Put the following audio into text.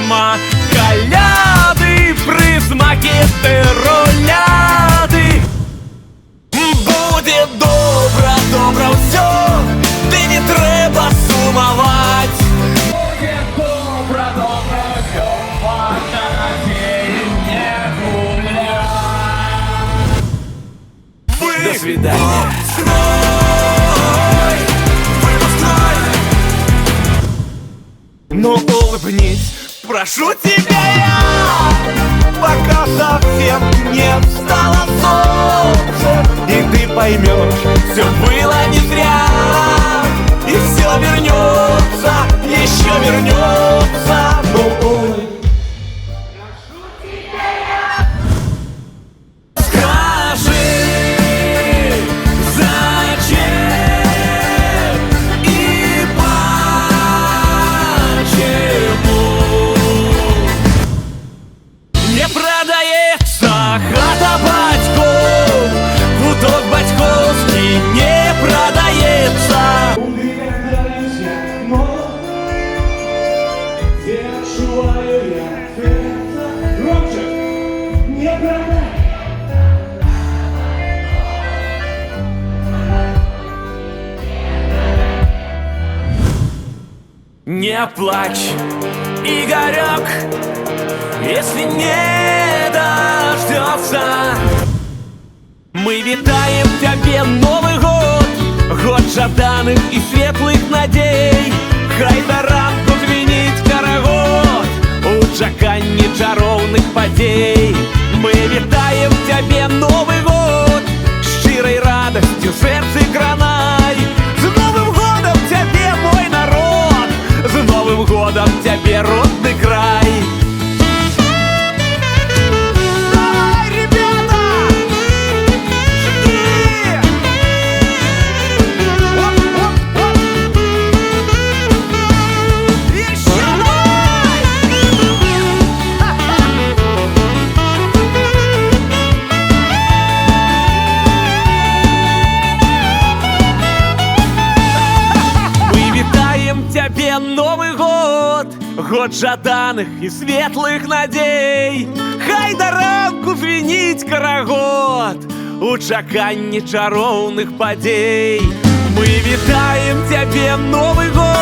грома. Каляды, присмаки тируляды. Буде добре, добре все, ти не треба сумовать. Буде добре, добре все, фантазии не гулять. До свидания. Ну улыбнись, прошу тебя я, пока совсем не встало солнце, и ты поймешь, все было не зря, и все вернется, еще вернется. Ну прошу тебя я. Скажи, зачем и не продается хата батьков, куток батьковский не продается. Не плачь, Игорек, если не дождется. Мы витаем тебе Новый год, год жаданых и светлых надей. Хай да ранку звенить карагод, у чаканні чаровных подей. Мы витаем тебе Новый год, щирой радостью сердце гранай. С Новым годом тебе, мой народ, с Новым годом тебе, родный край. Тебе Новый год, год жаданых и светлых надей. Хай да ранку звенить карагод, у чаканні чаровных подей. Мы витаем тебе Новый год.